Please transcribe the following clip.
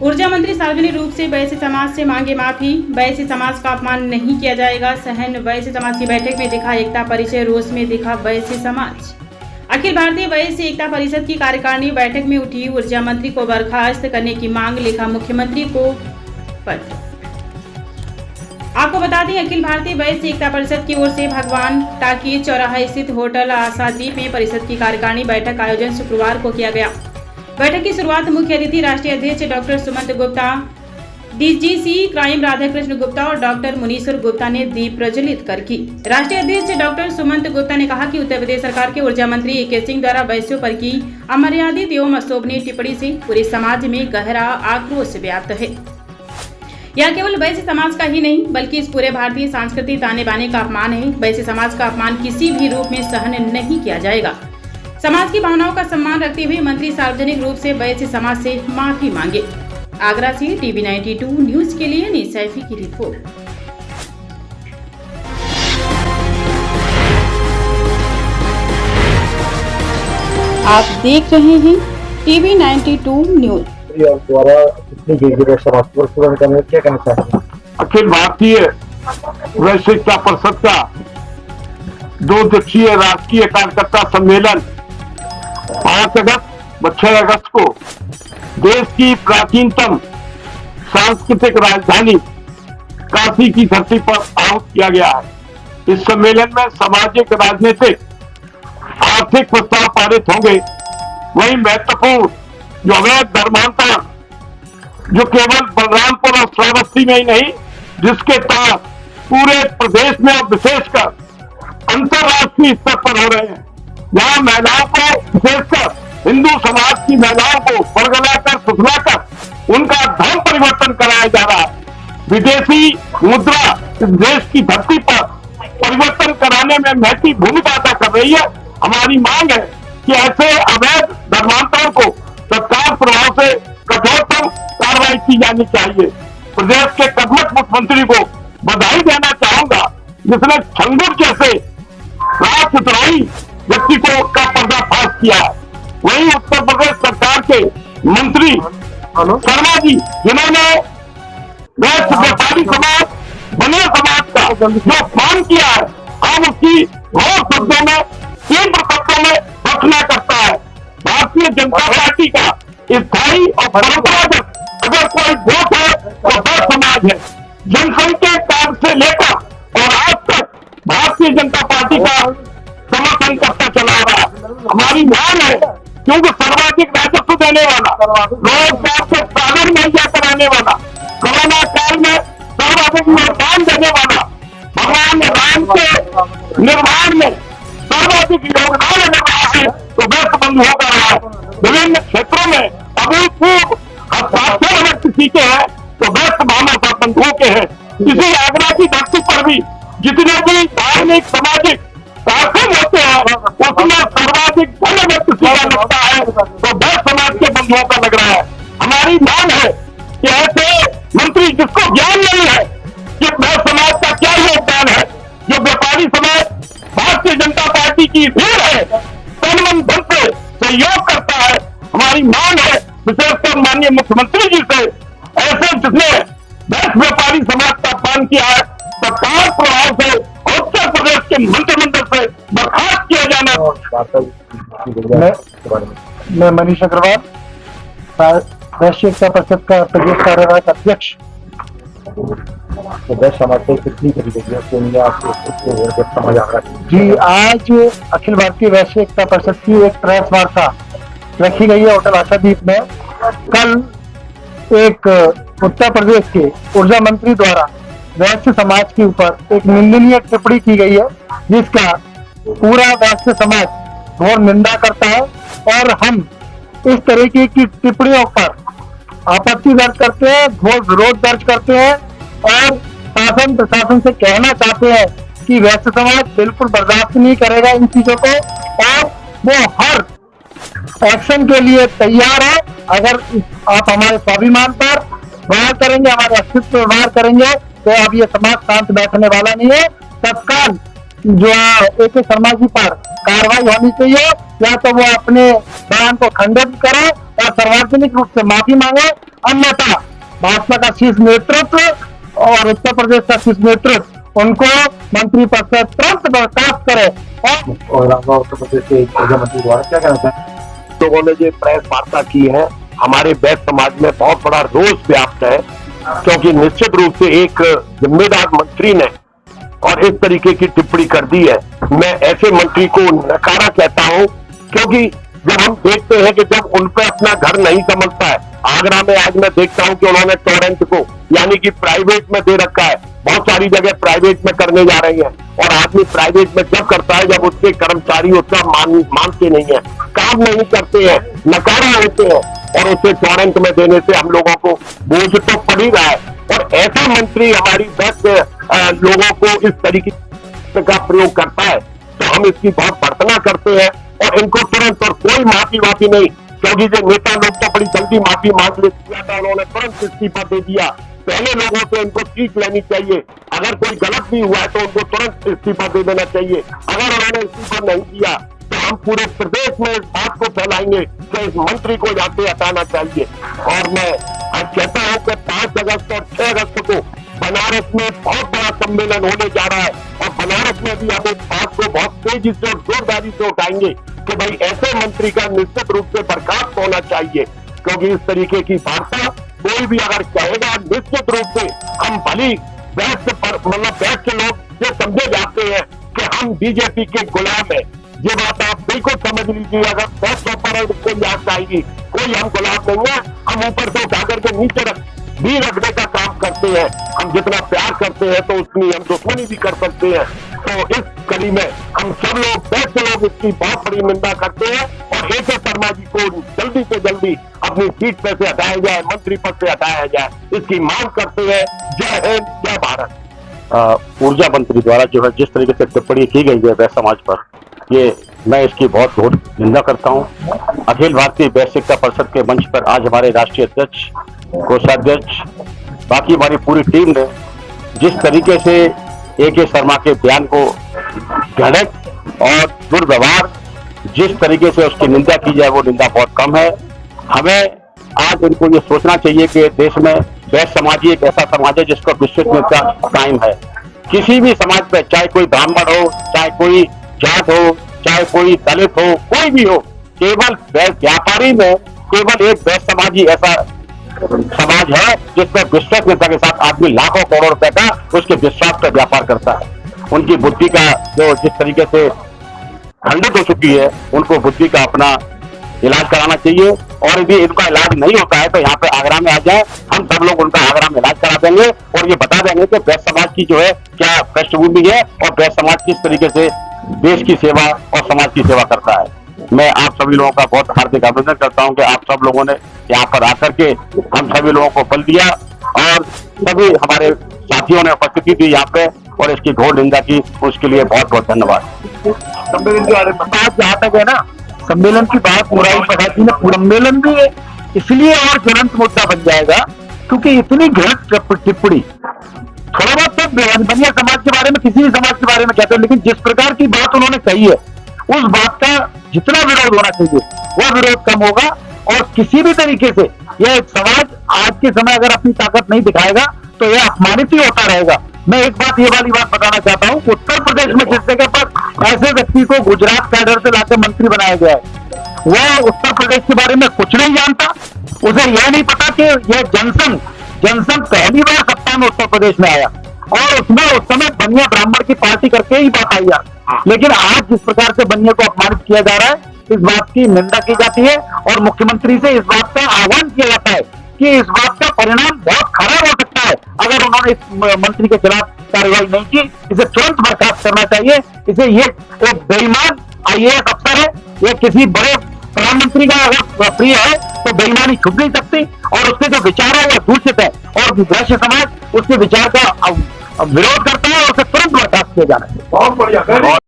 ऊर्जा मंत्री सार्वजनिक रूप से वैश्य समाज से मांगे माफी। वैश्य समाज का अपमान नहीं किया जाएगा। सहन वैश्य समाज की बैठक में दिखा एकता परिचय, रोष में दिखा वैश्य समाज। अखिल भारतीय वैश्य एकता परिषद की कार्यकारिणी बैठक में उठी ऊर्जा मंत्री को बर्खास्त करने की मांग, लिखा मुख्यमंत्री को पत्र। आपको बता दें, अखिल भारतीय वैश्य एकता परिषद की ओर से भगवान टाकी चौराहा स्थित होटल आशादीप में परिषद की कार्यकारिणी बैठक का आयोजन शुक्रवार को किया गया। बैठक की शुरुआत मुख्य अतिथि राष्ट्रीय अध्यक्ष doctor Sumant Gupta, DGC crime Radhakrishna Gupta और डॉक्टर मुनीश्वर गुप्ता ने दीप प्रज्वलित कर की। राष्ट्रीय अध्यक्ष डॉक्टर सुमंत गुप्ता ने कहा कि उत्तर प्रदेश सरकार के ऊर्जा मंत्री ए.के. सिंह द्वारा वैश्यों पर की अमर्यादित एवं अशोभनीय टिप्पणी से पूरे समाज में गहरा आक्रोश व्याप्त है। यह केवल वैश्य समाज का ही नहीं बल्कि इस पूरे भारतीय सांस्कृतिक ताने बाने का अपमान है। वैश्य समाज का अपमान किसी भी रूप में सहन नहीं किया जाएगा। समाज की भावनाओं का सम्मान रखते हुए मंत्री सार्वजनिक रूप से वैश्य समाज से माफी मांगे। आगरा से टीवी 92 न्यूज के लिए निसैफी की रिपोर्ट। आप देख रहे हैं टीवी 92 न्यूज। अखिल भारतीय वैश्य एकता परिषद का 2 दिवसीय राष्ट्रीय कार्यकर्ता सम्मेलन 5 अगस्त व 6 अगस्त को देश की प्राचीनतम सांस्कृतिक राजधानी काशी की धरती पर आयोजित किया गया है। इस सम्मेलन में सामाजिक, राजनीतिक, आर्थिक प्रस्ताव पारित होंगे। वही महत्वपूर्ण जो अवैध धर्मांतरण जो केवल बलरामपुर और श्रावस्ती में ही नहीं, जिसके तहत पूरे प्रदेश में और विशेषकर अंतर्राष्ट्रीय स्तर पर हो रहे हैं, जहां महिलाओं को, विशेषकर हिंदू समाज की महिलाओं को बरगलाकर, फुसलाकर उनका धर्म परिवर्तन कराया जा रहा है। विदेशी मुद्रा इस देश की धरती पर परिवर्तन कराने में महती भूमिका अदा कर रही है। हमारी मांग है कि ऐसे अवैध धर्मांतरण को तत्काल प्रभाव से कठोरतम कार्रवाई की जानी चाहिए। प्रदेश के कर्मठ मुख्यमंत्री को बधाई देना चाहूंगा, जिसने छंगुर जैसे राजद्रोही व्यक्ति को का पर्दाफाश किया है। वहीं उत्तर प्रदेश सरकार के मंत्री शर्मा जी, जिन्होंने व्यापारी समाज, बनिया समाज का जो अपमान किया है, हम उसकी घोर शब्दों में, तीव्र शब्दों में भर्त्सना करता है। भारतीय जनता पार्टी का स्थायी और परंपरागत अगर कोई वोट है तो वह समाज है। जनसंख्या काल से लेकर और आज तक भारतीय जनता पार्टी का समर्थन करता चला रहा है। हमारी मांग है, क्योंकि सर्वाधिक राजस्व देने वाला, रोजगार के साधन मुहैया कराने वाला, कोरोना काल में सर्वाधिक योगदान देने वाला, भगवान राम के निर्माण में सर्वाधिक योगदान देने वाला है तो वैश्य बंधुओं का रहा है। विभिन्न क्षेत्रों में अभूतपूर्व हस्ताक्षर अगर किसी के हैं तो वैश्य भावना बंधुओं के हैं। इसी आगरा की धरती पर भी जितने भी धार्मिक, सामाजिक कार्यक्रम होते हैं, उसमें सर्वाधिक बल अगर किसी का लगता है तो वैश्य समाज के बंधुओं का लग रहा है। हमारी मांग है कि ऐसे मंत्री जिसको ज्ञान नहीं है कि वैश्य समाज का क्या योगदान है, जो व्यापारी समाज भारतीय जनता पार्टी की भीड़ है, तन मन धन से सहयोग करता है। हमारी मांग है विशेषकर माननीय मुख्यमंत्री जी से, ऐसे जिसने वैश्य व्यापारी समाज का अपमान किया है, तत्काल प्रभाव से उत्तर प्रदेश के मंत्रिमंडल से बर्खास्त किया जाना। मैं मनीष अग्रवाल, वैश्य एकता परिषद का प्रदेश कार्यवाहक अध्यक्ष। जी, आज अखिल भारतीय वैश्य एकता परिषद की एक प्रेस वार्ता रखी गई है होटल आशादीप में। कल एक उत्तर प्रदेश के ऊर्जा मंत्री द्वारा वैश्य समाज के ऊपर एक निंदनीय टिप्पणी की गई है, जिसका पूरा वैश्य समाज घोर निंदा करता है और हम इस तरीके की टिप्पणियों पर आपत्ति दर्ज करते हैं, घोर विरोध दर्ज करते हैं और शासन प्रशासन से कहना चाहते हैं कि वैश्य समाज बिल्कुल बर्दाश्त नहीं करेगा इन चीजों को और वो हर एक्शन के लिए तैयार है। अगर आप हमारे स्वाभिमान पर वार करेंगे, हमारे अस्तित्व पर वार करेंगे तो अब ये समाज शांत बैठने वाला नहीं है। तत्काल जो ए.के. शर्मा जी पर कार्रवाई होनी चाहिए, या तो वो अपने बयान को खंडित करें और सार्वजनिक रूप से माफी मांगे अन्यथा भाजपा का शीर्ष नेतृत्व और उत्तर प्रदेश का शीर्ष नेतृत्व उनको मंत्री पद से तुरंत बर्खास्त करे। और उत्तर प्रदेश के ऊर्जा मंत्री द्वारा क्या कहना चाहिए? लोगों ने जो प्रेस वार्ता की है, हमारे वैश्य समाज में बहुत बड़ा रोष व्याप्त है, क्योंकि निश्चित रूप से एक जिम्मेदार मंत्री ने और इस तरीके की टिप्पणी कर दी है। मैं ऐसे मंत्री को नकारा कहता हूं, क्योंकि जब हम देखते हैं कि जब उन पर अपना घर नहीं समझता है, आगरा में आज मैं देखता हूं कि उन्होंने टोरेंट को यानी कि प्राइवेट में दे रखा है, बहुत सारी जगह प्राइवेट में करने जा रही है, और आदमी प्राइवेट में जब करता है जब उसके कर्मचारी उसका मानते नहीं है, काम नहीं करते हैं, नकारा होते हैं, और उसे टोरेंट में देने से हम लोगों को बोझ तो पड़ ही रहा है। और ऐसा मंत्री हमारी 10 लोगों को इस तरीके का प्रयोग करता है तो हम इसकी बहुत भर्त्सना करते हैं, और इनको तुरंत और कोई माफी नहीं, क्योंकि जो नेता लोग तो बड़ी जल्दी माफी मांग लिया था, उन्होंने तुरंत इस्तीफा दे दिया। पहले लोगों से इनको सीख लेनी चाहिए, अगर कोई गलत भी हुआ है तो उनको तुरंत इस्तीफा दे देना चाहिए। अगर उन्होंने इस्तीफा नहीं दिया तो हम पूरे प्रदेश में इस बात को फैलाएंगे कि इस मंत्री को यहाँ से हटाना चाहिए। और मैं आज कहता हूँ कि 5 अगस्त और 6 अगस्त को बनारस में बहुत बड़ा सम्मेलन होने जा रहा है, और बनारस में भी हम इस बात को बहुत तेजी से और जोरदारी से उठाएंगे कि भाई ऐसे मंत्री का निश्चित रूप से बर्खास्त होना चाहिए, क्योंकि इस तरीके की वार्ता कोई भी अगर कहेगा, निश्चित रूप से हम भली वैश्य लोग ये समझे जाते हैं कि हम बीजेपी के गुलाम है। ये बात आप बिल्कुल समझ लीजिए, अगर 100 पर कोई याद आएगी, कोई हम गुलाम नहीं है, हम ऊपर से उठा करके नीचे रखने का काम करते हैं। हम जितना प्यार करते हैं तो उतनी हम दुश्मनी भी कर सकते हैं। तो इस कड़ी में हम सब लोग वैसे लोग इसकी बहुत बड़ी निंदा करते हैं, और AK शर्मा जी को जल्दी से जल्दी अपनी सीट पे से हटाया जाए, मंत्री पद से हटाया जाए, इसकी मांग करते हैं। जय हिंद, जय भारत। ऊर्जा मंत्री द्वारा जो है जिस तरीके से टिप्पणी की गई है वैश्य समाज पर, ये मैं इसकी बहुत घोर निंदा करता हूँ। अखिल भारतीय वैश्य एकता परिषद के मंच पर आज हमारे राष्ट्रीय अध्यक्ष, कोषाध्यक्ष, बाकी हमारी पूरी टीम ने जिस तरीके से AK शर्मा के बयान को घृणित और दुर्व्यवहार, जिस तरीके से उसकी निंदा की जाए वो निंदा बहुत कम है। हमें आज इनको ये सोचना चाहिए कि देश में वैश्य समाज ही एक ऐसा समाज है जिसको विश्वसनीयता कायम है। किसी भी समाज में, चाहे कोई ब्राह्मण हो, चाहे कोई जाट हो, चाहे कोई दलित हो, कोई भी हो, केवल व्यापारी में केवल एक वैश्य समाज ही ऐसा समाज है जिसमें विश्वसनीयता के साथ आदमी लाखों करोड़ रुपए का उसके विश्वास का व्यापार करता है। उनकी बुद्धि का जो जिस तरीके से खंडित हो चुकी है, उनको बुद्धि का अपना इलाज कराना चाहिए, और यदि इनका इलाज नहीं होता है तो यहाँ पे आगरा में आ जाए, हम सब लोग उनका आगरा में इलाज करा देंगे, और ये बता देंगे कि वैश्य समाज की जो है क्या पृष्ठभूमि है, और वैश्य समाज किस तरीके से देश की सेवा और समाज की सेवा करता है। मैं आप सभी लोगों का बहुत हार्दिक अभिनंदन करता हूं कि आप सब लोगों ने यहाँ पर आकर के हम सभी लोगों को बल दिया, और सभी हमारे साथियों ने उपस्थिति दी यहाँ पे और इसकी घोर निंदा की, उसके लिए बहुत बहुत धन्यवाद। सम्मेलन की बात जहाँ तक है ना, सम्मेलन की बात मुरारी प्रसाद जी ने, सम्मेलन भी इसलिए और ज्वलंत मुद्दा बन जाएगा क्योंकि इतनी घृणित टिप्पणी, थोड़ा बहुत तो बनिया समाज के बारे में, किसी भी समाज के बारे में कहते हैं, लेकिन जिस प्रकार की बात उन्होंने कही है उस बात का जितना विरोध होना चाहिए वह विरोध कम होगा, और किसी भी तरीके से यह समाज आज के समय अगर अपनी ताकत नहीं दिखाएगा तो यह अपमानित ही होता रहेगा। मैं एक बात, ये वाली बात बताना चाहता हूँ, उत्तर प्रदेश में जिस जगह पर ऐसे व्यक्ति को गुजरात कैडर से लाकर मंत्री बनाया गया है, वह उत्तर प्रदेश के बारे में कुछ नहीं जानता। उसे यह नहीं पता कि यह जनसंघ पहली बार सत्ता में उत्तर प्रदेश में आया, और उसमें उस समय बनिया ब्राह्मण की पार्टी करके ही बात आई है। लेकिन आज जिस प्रकार से बनिया को अपमानित किया जा रहा है, इस बात की निंदा की जाती है, और मुख्यमंत्री से इस बात का आह्वान किया जाता है कि इस बात का परिणाम बहुत खराब हो सकता है अगर उन्होंने इस मंत्री के खिलाफ कार्रवाई नहीं की। इसे तुरंत बर्खास्त करना चाहिए। इसे ये एक बेईमान IAS अफसर है, ये किसी बड़े प्रधानमंत्री का अगर प्रिय है तो बेईमानी छुप नहीं सकती, और उसके जो विचार है वो दूषित है, और वैश्य समाज उसके विचार का विरोध करता है, और उसे तुरंत बर्खास्त किया जाना है। बहुत बढ़िया।